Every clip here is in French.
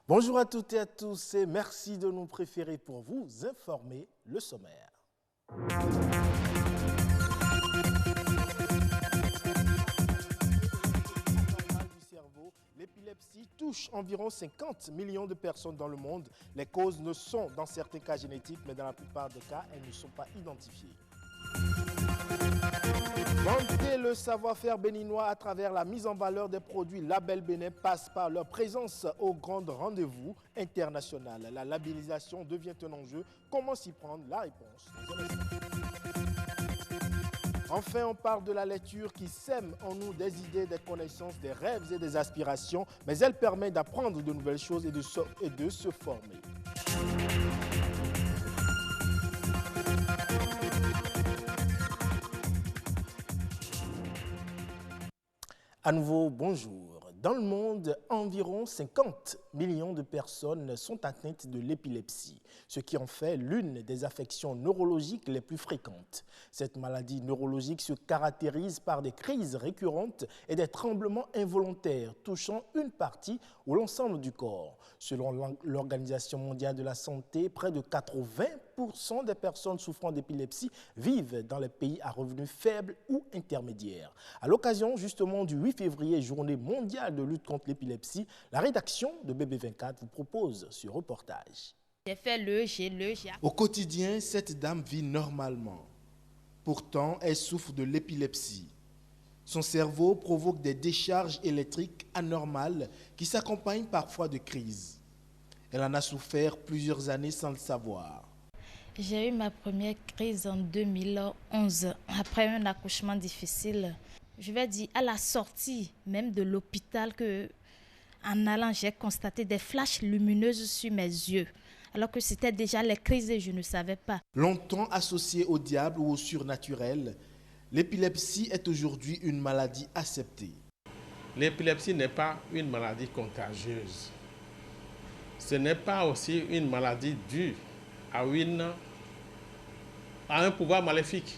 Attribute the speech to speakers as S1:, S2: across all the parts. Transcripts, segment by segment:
S1: Bonjour à toutes et à tous et merci de nous préférer pour vous informer le sommaire. L'épilepsie touche environ 50 millions de personnes dans le monde. Les causes ne sont dans certains cas génétiques, mais dans la plupart des cas, elles ne sont pas identifiées. Vanter le savoir-faire béninois à travers la mise en valeur des produits Label Bénin passe par leur présence au grand rendez-vous international. La labellisation devient un enjeu. Comment s'y prendre? La réponse. Enfin, on parle de la lecture qui sème en nous des idées, des connaissances, des rêves et des aspirations, mais elle permet d'apprendre de nouvelles choses et de se former. À nouveau, bonjour. Dans le monde, environ 50 millions de personnes sont atteintes de l'épilepsie, ce qui en fait l'une des affections neurologiques les plus fréquentes. Cette maladie neurologique se caractérise par des crises récurrentes et des tremblements involontaires touchant une partie ou l'ensemble du corps. Selon l'Organisation mondiale de la santé, près de 80% des personnes souffrant d'épilepsie vivent dans les pays à revenus faibles ou intermédiaires. À l'occasion justement du 8 février, journée mondiale de lutte contre l'épilepsie, la rédaction de BB24 vous propose ce reportage.
S2: Au quotidien, cette dame vit normalement. Pourtant, elle souffre de l'épilepsie. Son cerveau provoque des décharges électriques anormales qui s'accompagnent parfois de crises. Elle en a souffert plusieurs années sans le savoir.
S3: J'ai eu ma première crise en 2011, après un accouchement difficile. Je vais dire à la sortie même de l'hôpital que, en allant, j'ai constaté des flashs lumineuses sur mes yeux, alors que c'était déjà les crises et je ne savais pas.
S2: Longtemps associée au diable ou au surnaturel, l'épilepsie est aujourd'hui une maladie acceptée.
S4: L'épilepsie n'est pas une maladie contagieuse. Ce n'est pas aussi une maladie due à un pouvoir maléfique.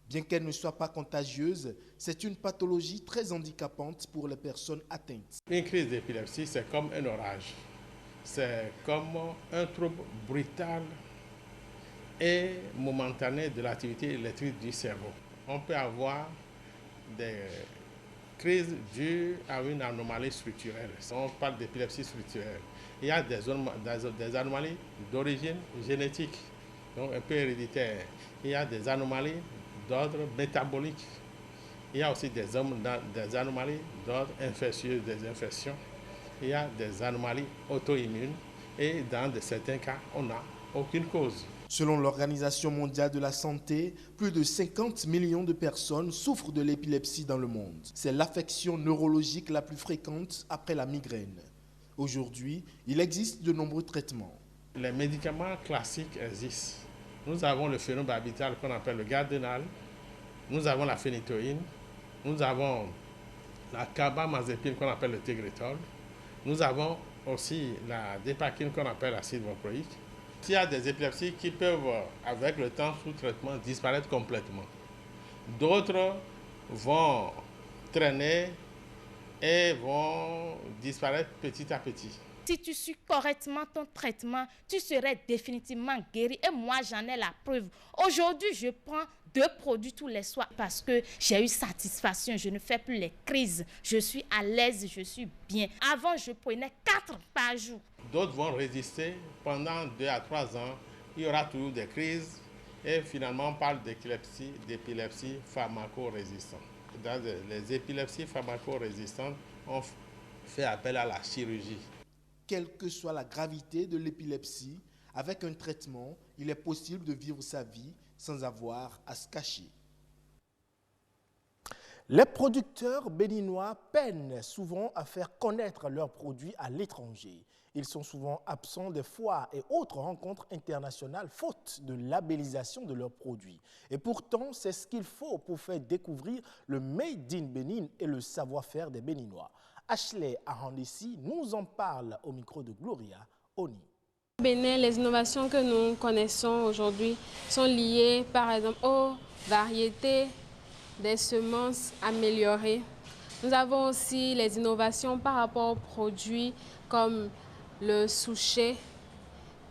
S2: Bien qu'elle ne soit pas contagieuse, c'est une pathologie très handicapante pour les personnes atteintes.
S4: Une crise d'épilepsie, c'est comme un orage. C'est comme un trouble brutal et momentané de l'activité électrique du cerveau. On peut avoir des crises dues à une anomalie structurelle. On parle d'épilepsie structurelle. Il y a des anomalies d'origine génétique, donc un peu héréditaire. Il y a des anomalies d'ordre métabolique. Il y a aussi des anomalies d'ordre infectieux, des infections. Il y a des anomalies auto-immunes et dans certains cas, on n'a aucune cause.
S2: Selon l'Organisation mondiale de la santé, plus de 50 millions de personnes souffrent de l'épilepsie dans le monde. C'est l'affection neurologique la plus fréquente après la migraine. Aujourd'hui, il existe de nombreux traitements.
S4: Les médicaments classiques existent. Nous avons le phénobarbital qu'on appelle le Gardénal, nous avons la phénitoïne, nous avons la carbamazépine qu'on appelle le Tegretol, nous avons aussi la dépakine qu'on appelle l'acide valproïque. Il y a des épilepsies qui peuvent, avec le temps sous traitement, disparaître complètement. D'autres vont traîner et vont disparaître petit à petit.
S3: Si tu suis correctement ton traitement, tu serais définitivement guéri. Et moi, j'en ai la preuve. Aujourd'hui, je prends 2 produits tous les soirs parce que j'ai eu satisfaction. Je ne fais plus les crises. Je suis à l'aise, je suis bien. Avant, je prenais 4 par jour.
S4: D'autres vont résister pendant 2 à 3 ans. Il y aura toujours des crises. Et finalement, on parle d'épilepsie pharmacorésistante. Dans les épilepsies pharmacorésistantes, on fait appel à la chirurgie.
S2: Quelle que soit la gravité de l'épilepsie, avec un traitement, il est possible de vivre sa vie sans avoir à se cacher.
S1: Les producteurs béninois peinent souvent à faire connaître leurs produits à l'étranger. Ils sont souvent absents des foires et autres rencontres internationales faute de labellisation de leurs produits. Et pourtant, c'est ce qu'il faut pour faire découvrir le Made in Bénin et le savoir-faire des Béninois. Ashley Ahandessi nous en parle au micro de Gloria Oni.
S5: Au Bénin, les innovations que nous connaissons aujourd'hui sont liées par exemple aux variétés des semences améliorées. Nous avons aussi les innovations par rapport aux produits comme le souchet,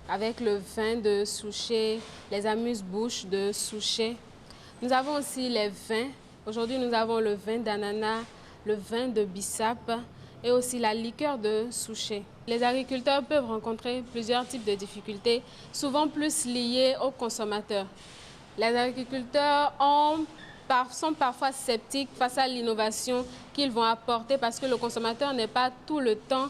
S5: avec le vin de souchet, les amuse-bouches de souchet. Nous avons aussi les vins. Aujourd'hui, nous avons le vin d'ananas, le vin de bissap et aussi la liqueur de souchet. Les agriculteurs peuvent rencontrer plusieurs types de difficultés, souvent plus liées aux consommateurs. Les agriculteurs sont parfois sceptiques face à l'innovation qu'ils vont apporter parce que le consommateur n'est pas tout le temps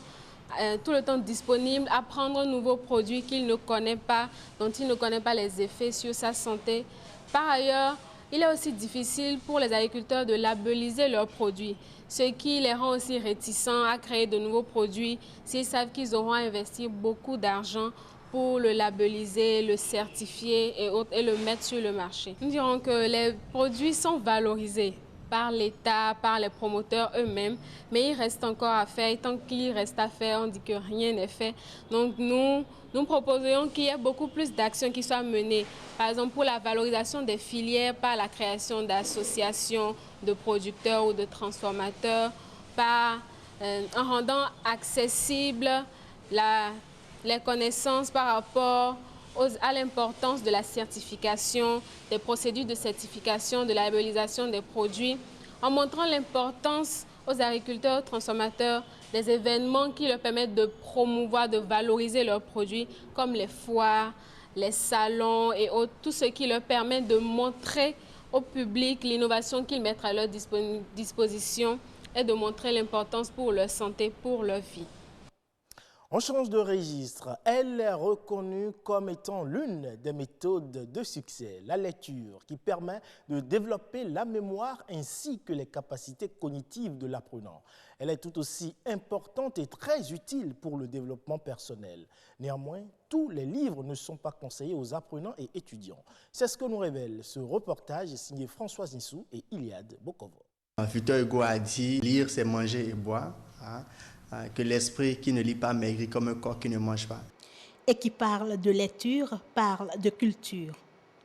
S5: disponible à prendre un nouveau produit qu'il ne connaît pas, dont il ne connaît pas les effets sur sa santé. Par ailleurs, il est aussi difficile pour les agriculteurs de labelliser leurs produits, ce qui les rend aussi réticents à créer de nouveaux produits s'ils savent qu'ils auront à investir beaucoup d'argent pour le labelliser, le certifier et le mettre sur le marché. Nous dirons que les produits sont valorisés par l'État, par les promoteurs eux-mêmes, mais il reste encore à faire. Et tant qu'il reste à faire, on dit que rien n'est fait. Donc nous proposons qu'il y ait beaucoup plus d'actions qui soient menées. Par exemple, pour la valorisation des filières, par la création d'associations de producteurs ou de transformateurs, en rendant accessible les connaissances par rapport à l'importance de la certification, des procédures de certification, de la labellisation des produits, en montrant l'importance aux agriculteurs, transformateurs, des événements qui leur permettent de promouvoir, de valoriser leurs produits, comme les foires, les salons et autres, tout ce qui leur permet de montrer au public l'innovation qu'ils mettent à leur disposition et de montrer l'importance pour leur santé, pour leur vie.
S1: On change de registre. Elle est reconnue comme étant l'une des méthodes de succès, la lecture, qui permet de développer la mémoire ainsi que les capacités cognitives de l'apprenant. Elle est tout aussi importante et très utile pour le développement personnel. Néanmoins, tous les livres ne sont pas conseillés aux apprenants et étudiants. C'est ce que nous révèle ce reportage signé Françoise Nissou et Iliade Bokovo.
S6: Victor Hugo a dit « Lire, c'est manger et boire ». Que l'esprit qui ne lit pas maigrit comme un corps qui ne mange pas.
S7: Et qui parle de lecture, parle de culture.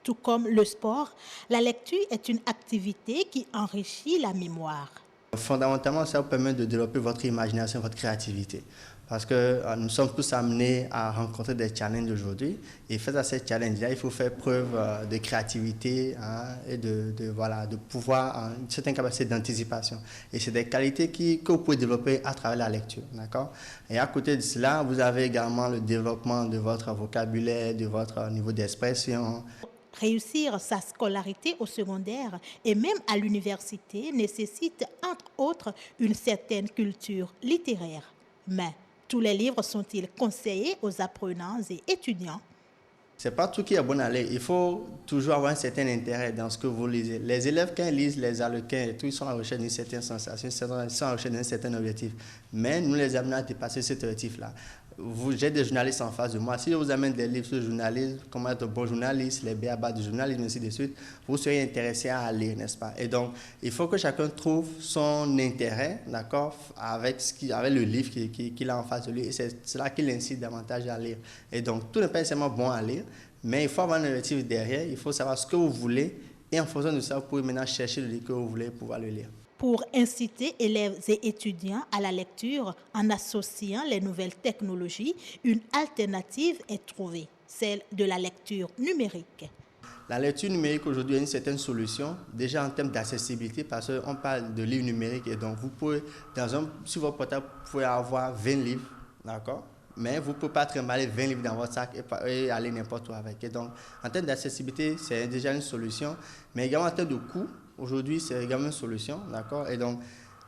S7: Tout comme le sport, la lecture est une activité qui enrichit la mémoire.
S6: Fondamentalement, ça vous permet de développer votre imagination, votre créativité. Parce que nous sommes tous amenés à rencontrer des challenges aujourd'hui. Et face à ces challenges-là, il faut faire preuve de créativité et de pouvoir, une certaine capacité d'anticipation. Et c'est des qualités que vous pouvez développer à travers la lecture. D'accord ? Et à côté de cela, vous avez également le développement de votre vocabulaire, de votre niveau d'expression.
S7: Réussir sa scolarité au secondaire et même à l'université nécessite, entre autres, une certaine culture littéraire. Mais tous les livres sont-ils conseillés aux apprenants et étudiants?
S6: Ce n'est pas tout qui est bon à lire. Il faut toujours avoir un certain intérêt dans ce que vous lisez. Les élèves, quand ils lisent les Harlequins et tout, ils sont à la recherche d'une certaine sensation, ils sont à la recherche d'un certain objectif. Mais nous les amenons à dépasser cet objectif-là. J'ai des journalistes en face de moi. Si je vous amène des livres sur le journalisme, comment être un bon journaliste, les b.a.-ba du journalisme, ainsi de suite, vous serez intéressé à lire, n'est-ce pas? Et donc, il faut que chacun trouve son intérêt, d'accord, avec le livre qu'il a en face de lui. Et c'est cela qui l'incite davantage à lire. Et donc, tout n'est pas nécessairement bon à lire, mais il faut avoir un objectif derrière, il faut savoir ce que vous voulez, et en fonction de ça, vous pouvez maintenant chercher le livre que vous voulez pour pouvoir le lire.
S7: Pour inciter élèves et étudiants à la lecture en associant les nouvelles technologies, une alternative est trouvée, celle de la lecture numérique.
S6: La lecture numérique aujourd'hui est une certaine solution, déjà en termes d'accessibilité, parce qu'on parle de livres numériques et donc vous pouvez, sur votre portable, vous pouvez avoir 20 livres, d'accord? Mais vous ne pouvez pas trimballer 20 livres dans votre sac et aller n'importe où avec. Et donc, en termes d'accessibilité, c'est déjà une solution, mais également en termes de coût, aujourd'hui, c'est également une solution, d'accord? Et donc,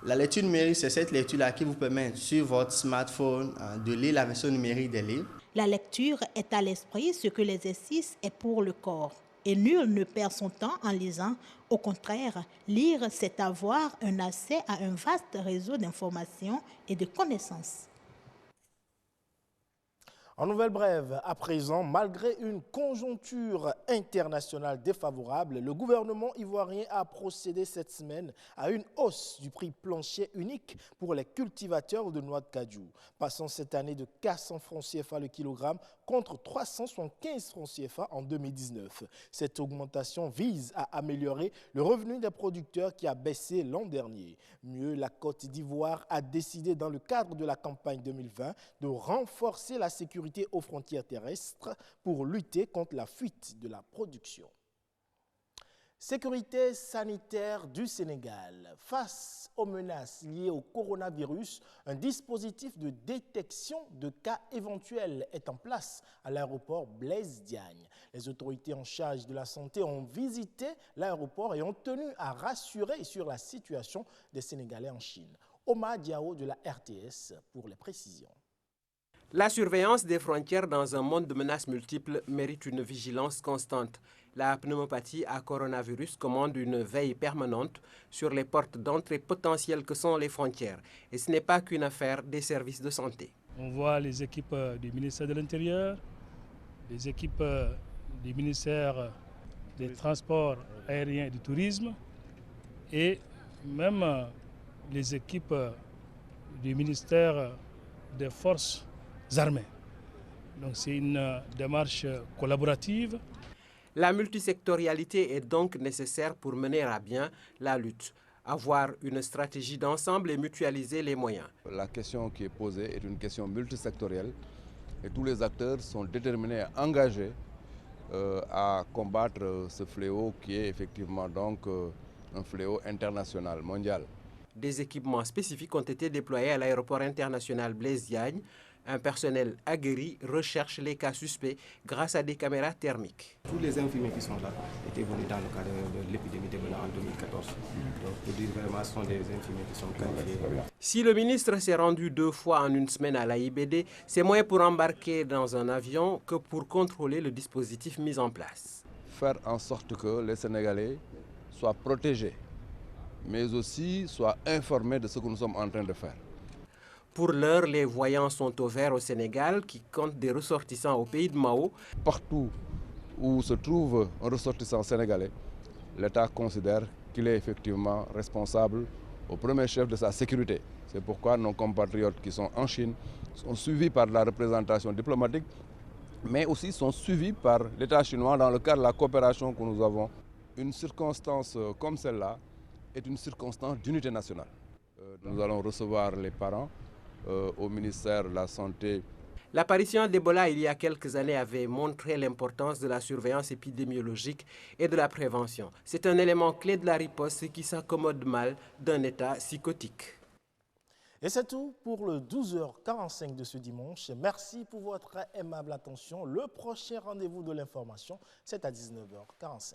S6: la lecture numérique, c'est cette lecture-là qui vous permet, sur votre smartphone, de lire la version numérique des livres.
S7: La lecture est à l'esprit ce que l'exercice est pour le corps. Et nul ne perd son temps en lisant. Au contraire, lire, c'est avoir un accès à un vaste réseau d'informations et de connaissances.
S1: En nouvelle brève, à présent, malgré une conjoncture internationale défavorable, le gouvernement ivoirien a procédé cette semaine à une hausse du prix plancher unique pour les cultivateurs de noix de cajou, passant cette année de 400 francs CFA le kilogramme contre 375 francs CFA en 2019. Cette augmentation vise à améliorer le revenu des producteurs qui a baissé l'an dernier. Mieux, la Côte d'Ivoire a décidé dans le cadre de la campagne 2020 de renforcer la sécurité aux frontières terrestres pour lutter contre la fuite de la production. Sécurité sanitaire du Sénégal. Face aux menaces liées au coronavirus, un dispositif de détection de cas éventuels est en place à l'aéroport Blaise Diagne. Les autorités en charge de la santé ont visité l'aéroport et ont tenu à rassurer sur la situation des Sénégalais en Chine. Omar Diao de la RTS pour les précisions.
S8: La surveillance des frontières dans un monde de menaces multiples mérite une vigilance constante. La pneumopathie à coronavirus commande une veille permanente sur les portes d'entrée potentielles que sont les frontières. Et ce n'est pas qu'une affaire des services de santé.
S9: On voit les équipes du ministère de l'Intérieur, les équipes du ministère des Transports aériens et du Tourisme et même les équipes du ministère des Forces armées. Donc c'est une démarche collaborative.
S8: La multisectorialité est donc nécessaire pour mener à bien la lutte. Avoir une stratégie d'ensemble et mutualiser les moyens.
S10: La question qui est posée est une question multisectorielle et tous les acteurs sont déterminés et engagés à combattre ce fléau qui est effectivement donc un fléau international, mondial.
S8: Des équipements spécifiques ont été déployés à l'aéroport international Blaise Diagne. Un personnel aguerri recherche les cas suspects grâce à des caméras thermiques.
S11: Tous les infirmiers qui sont là étaient venus dans le cadre de l'épidémie d'Ebola en 2014. Donc, pour dire vraiment, ce sont des infirmiers qui sont qualifiés.
S8: Si le ministre s'est rendu 2 fois en une semaine à l'AIBD, c'est moins pour embarquer dans un avion que pour contrôler le dispositif mis en place.
S10: Faire en sorte que les Sénégalais soient protégés, mais aussi soient informés de ce que nous sommes en train de faire.
S8: Pour l'heure, les voyants sont au vert au Sénégal, qui compte des ressortissants au pays de Mao.
S10: Partout où se trouve un ressortissant sénégalais, l'État considère qu'il est effectivement responsable au premier chef de sa sécurité. C'est pourquoi nos compatriotes qui sont en Chine sont suivis par la représentation diplomatique, mais aussi sont suivis par l'État chinois dans le cadre de la coopération que nous avons. Une circonstance comme celle-là est une circonstance d'unité nationale. Nous allons recevoir les parents au ministère de la Santé.
S8: L'apparition d'Ebola il y a quelques années avait montré l'importance de la surveillance épidémiologique et de la prévention. C'est un élément clé de la riposte qui s'accommode mal d'un état psychotique.
S1: Et c'est tout pour le 12h45 de ce dimanche. Merci pour votre aimable attention. Le prochain rendez-vous de l'information, c'est à 19h45.